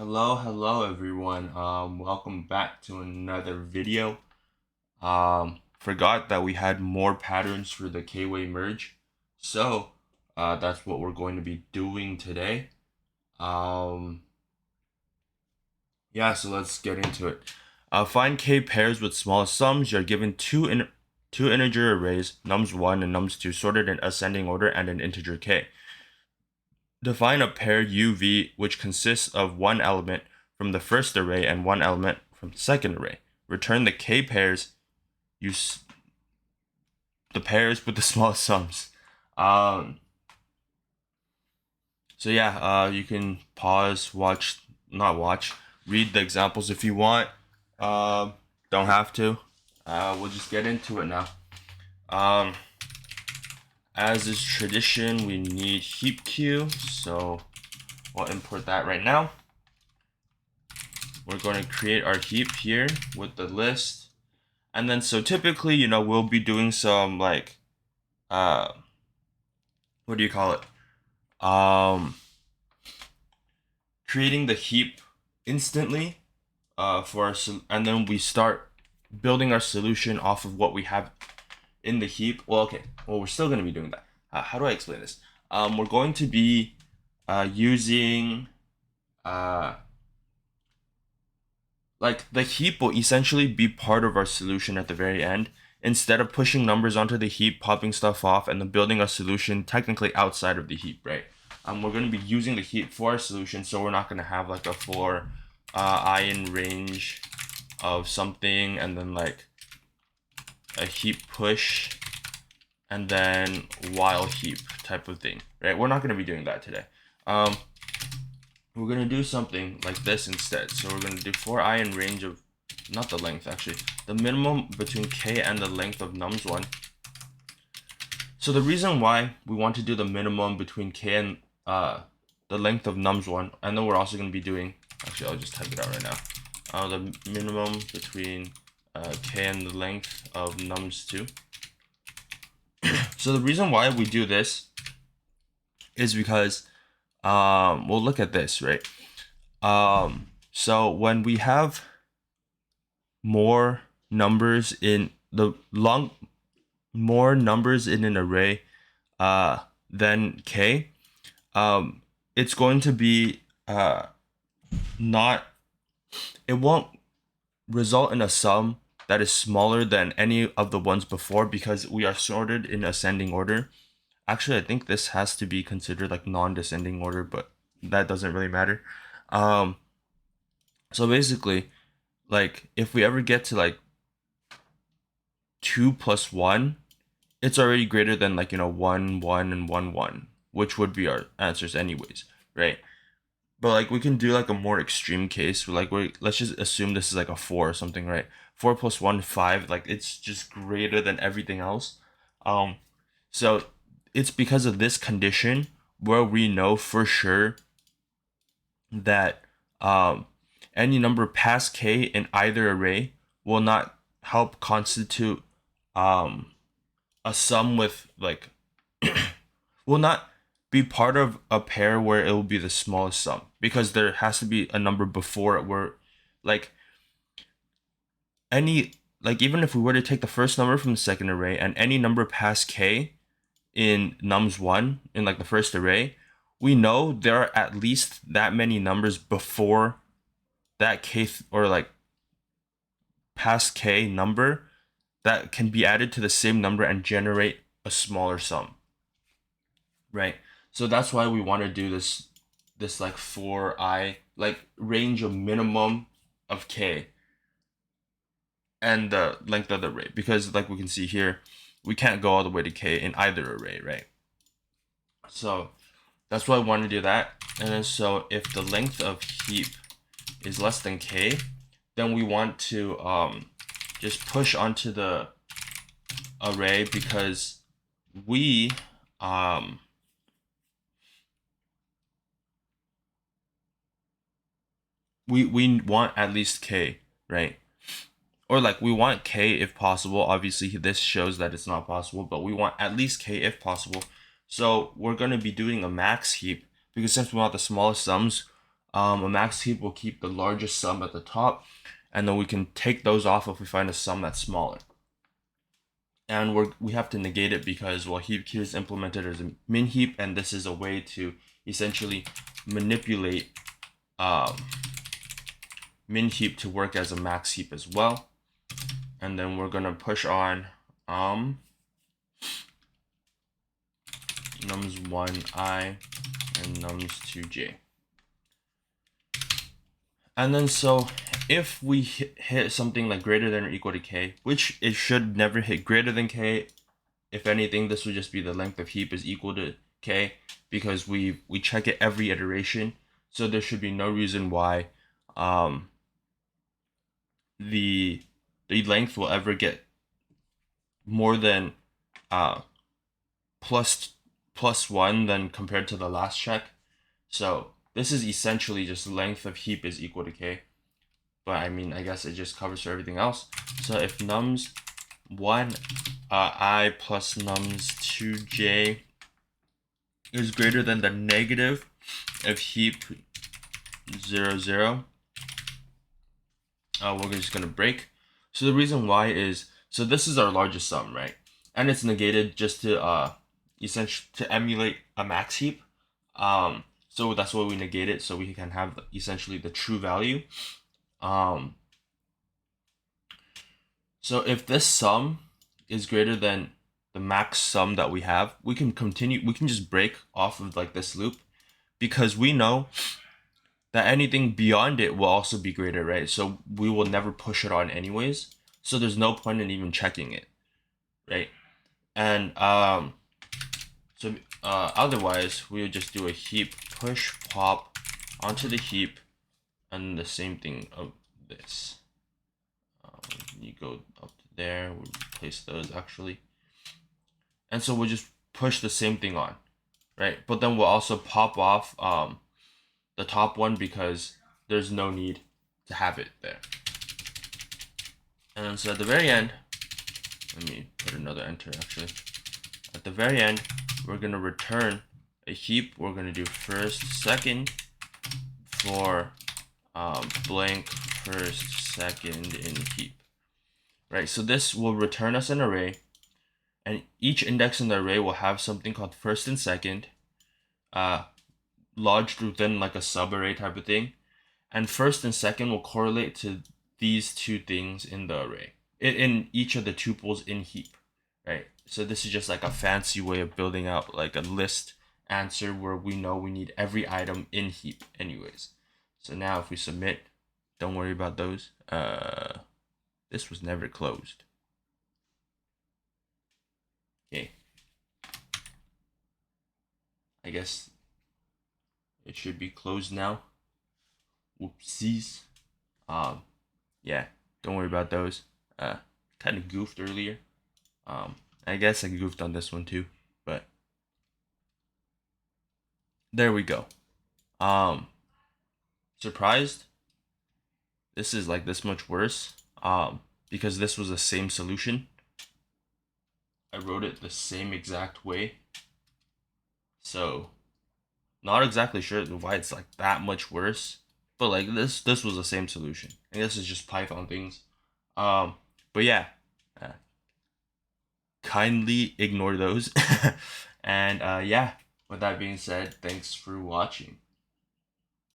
Hello everyone. Welcome back to another video. Forgot that we had more patterns for the K-way merge. So, that's what we're going to be doing today. Um, yeah, so let's get into it. Find K pairs with smallest sums. You're given two integer arrays, nums1 and nums2, sorted in ascending order and an integer K. Define a pair UV which consists of one element from the first array and one element from the second array. Return the K pairs, use the pairs with the smallest sums. So yeah, you can pause, read the examples if you want. Don't have to. We'll just get into it now. As is tradition, we need heap queue, so we'll import that right now. We're going to create our heap here with the list. And then, so typically, we'll be doing some like, what do you call it? Creating the heap instantly, and then we start building our solution off of what we have in the heap. Well, okay. Well, we're still going to be doing that. How do I explain this? We're going to be using like the heap will essentially be part of our solution at the very end. Instead of pushing numbers onto the heap, popping stuff off, and then building a solution technically outside of the heap, right? We're going to be using the heap for our solution, so we're not going to have like a for I in range of something, and then like a heap push, and then while heap type of thing, right? We're not going to be doing that today. We're going to do something like this instead. So we're going to do for I in range of, not the length actually, the minimum between k and the length of nums1. So the reason why we want to do the minimum between k and the length of nums1, and then we're also going to be doing, actually I'll just type it out right now, the minimum between k and the length of nums2. So the reason why we do this is because we'll look at this, right? So when we have more numbers in an array than k, it's going to be it won't result in a sum that is smaller than any of the ones before, because we are sorted in ascending order. Actually, I think this has to be considered like non-descending order, but that doesn't really matter. So basically, like if we ever get to like 2 plus 1, it's already greater than like 1 1 and 1 1, which would be our answers anyways, right? But like we can do like a more extreme case where like let's just assume this is like a 4 or something, right? 4 plus 1 5, like it's just greater than everything else. So it's because of this condition where we know for sure that any number past k in either array will not help constitute a sum with like will not be part of a pair where it will be the smallest sum, because there has to be a number before it where like even if we were to take the first number from the second array and any number past k in nums1 in like the first array, we know there are at least that many numbers before that k or like past k number that can be added to the same number and generate a smaller sum, right? So that's why we want to do this like for I like range of minimum of k and the length of the array, because like we can see here, we can't go all the way to k in either array, right? So that's why I want to do that. And then so if the length of heap is less than k, then we want to just push onto the array, because we want at least k, right? Or like we want k if possible. Obviously this shows that it's not possible, but we want at least k if possible. So we're going to be doing a max heap, because since we want the smallest sums, A max heap will keep the largest sum at the top, and then we can take those off if we find a sum that's smaller. And we have to negate it because, well, heap here is implemented as a min heap, and this is a way to essentially manipulate min heap to work as a max heap as well. And then we're gonna push on nums1i and nums2j. And then so if we hit something like greater than or equal to k, which it should never hit greater than k. If anything, this would just be the length of heap is equal to k, because we check it every iteration. So there should be no reason why the length will ever get more than plus 1 than compared to the last check. So this is essentially just length of heap is equal to k. But I mean, I guess it just covers for everything else. So if nums1 I plus nums2j is greater than the negative of heap 0, 0, we're just gonna break. So the reason why is, so this is our largest sum, right? And it's negated just to essentially to emulate a max heap. So that's why we negate it, so we can have essentially the true value. So if this sum is greater than the max sum that we have, we can continue, we can just break off of like this loop, because we know that anything beyond it will also be greater, right? So we will never push it on anyways. So there's no point in even checking it, right? And otherwise we would just do a heap push pop onto the heap, and the same thing of this. You go up to there, we'll replace those actually. And so we'll just push the same thing on, right? But then we'll also pop off the top one, because there's no need to have it there. And so at the very end, let me put another enter actually. At the very end, we're gonna return a heap. We're gonna do first, second for blank first, second in heap. Right, so this will return us an array, and each index in the array will have something called first and second, lodged within like a subarray type of thing. And first and second will correlate to these two things in the array, in each of the tuples in heap, right? So this is just like a fancy way of building out like a list answer where we know we need every item in heap anyways. So now if we submit, don't worry about those. This was never closed. Okay. I guess it should be closed now. Whoopsies. Yeah, don't worry about those. Kind of goofed earlier. I guess I goofed on this one too, but there we go. Surprised? This is like this much worse. Because this was the same solution. I wrote it the same exact way. So, not exactly sure why it's like that much worse. But like this was the same solution. I guess it's just Python things. But yeah. Kindly ignore those. And yeah, with that being said, thanks for watching.